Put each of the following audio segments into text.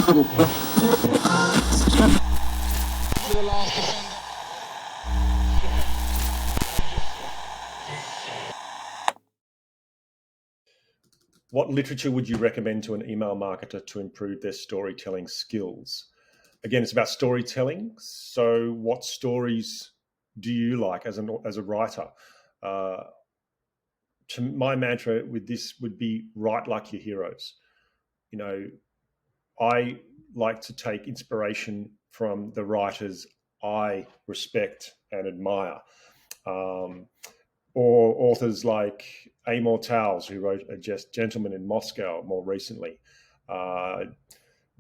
What literature would you recommend to an email marketer to improve their storytelling skills? Again, it's about storytelling. So what stories do you like as a writer? My mantra with this would be write like your heroes. I like to take inspiration from the writers I respect and admire. Or authors like Amor Towles, who wrote A Just Gentleman in Moscow more recently.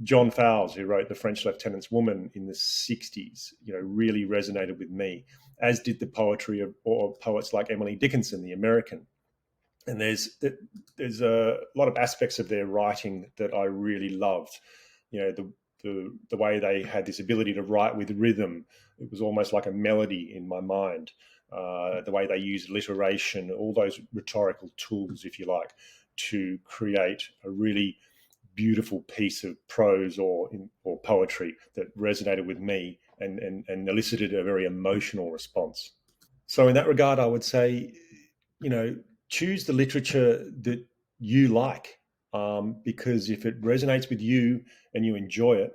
John Fowles, who wrote The French Lieutenant's Woman in the 60s, really resonated with me, as did the poetry of poets like Emily Dickinson, the American. And there's a lot of aspects of their writing that I really loved. The way they had this ability to write with rhythm. It was almost like a melody in my mind. The way they used alliteration, all those rhetorical tools, if you like, to create a really beautiful piece of prose or poetry that resonated with me and elicited a very emotional response. So in that regard, I would say, choose the literature that you like, because if it resonates with you and you enjoy it,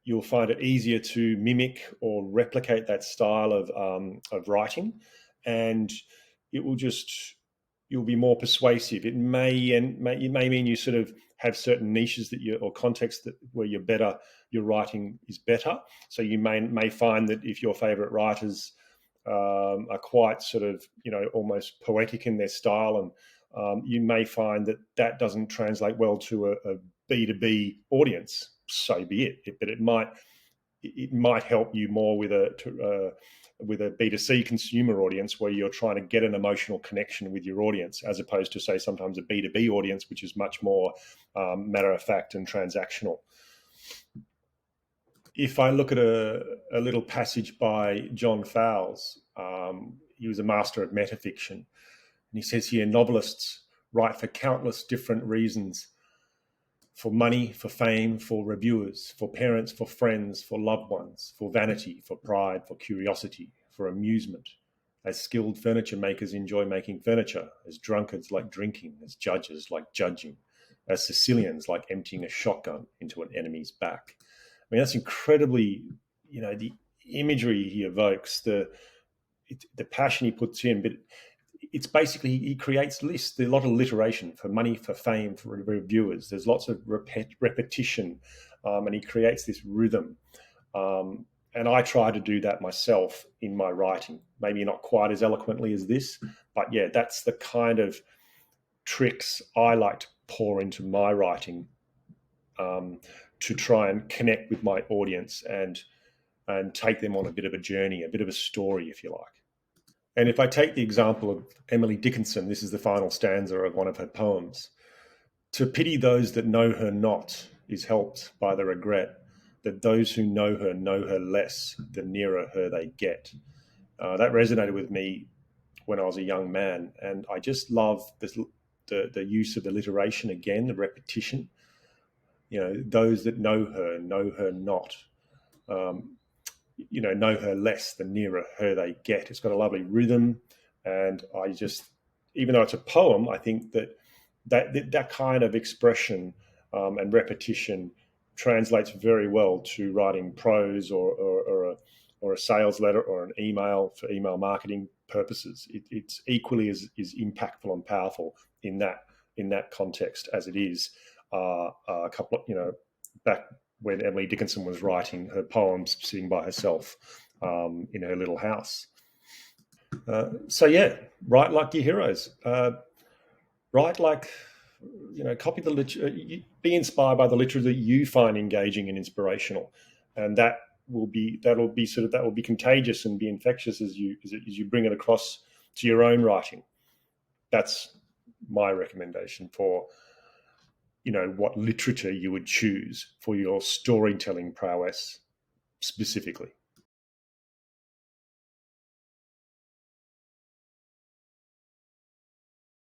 you'll find it easier to mimic or replicate that style of writing, and you'll be more persuasive. It may mean you sort of have certain niches or contexts where your writing is better. So you may find that if your favorite writers are quite sort of almost poetic in their style, and you may find that doesn't translate well to a B2B audience. So be it. But it might help you more with a B2C consumer audience, where you're trying to get an emotional connection with your audience, as opposed to, say, sometimes a B2B audience, which is much more matter of fact and transactional. If I look at a little passage by John Fowles, he was a master of metafiction, and he says here, novelists write for countless different reasons: for money, for fame, for reviewers, for parents, for friends, for loved ones, for vanity, for pride, for curiosity, for amusement. As skilled furniture makers enjoy making furniture, as drunkards like drinking, as judges like judging, as Sicilians like emptying a shotgun into an enemy's back. I mean, that's incredibly, the imagery he evokes, the passion he puts in, but it's basically, he creates lists. There's a lot of alliteration: for money, for fame, for reviewers. There's lots of repetition, and he creates this rhythm. And I try to do that myself in my writing. Maybe not quite as eloquently as this, but yeah, that's the kind of tricks I like to pour into my writing, to try and connect with my audience and take them on a bit of a journey, a bit of a story, if you like. And if I take the example of Emily Dickinson, this is the final stanza of one of her poems. To pity those that know her not is helped by the regret that those who know her less the nearer her they get. That resonated with me when I was a young man, and I just love the use of alliteration again, the repetition. Those that know her not. Know her less, the nearer her they get. It's got a lovely rhythm, and even though it's a poem, I think that kind of expression and repetition translates very well to writing prose or a sales letter or an email for email marketing purposes. It's equally as impactful and powerful in that context as it is a couple of back when Emily Dickinson was writing her poems sitting by herself in her little house. So yeah, write like your heroes. Write like, copy the literature. Be inspired by the literature that you find engaging and inspirational, and that will be contagious and be infectious as you bring it across to your own writing. That's my recommendation for what literature you would choose for your storytelling prowess specifically.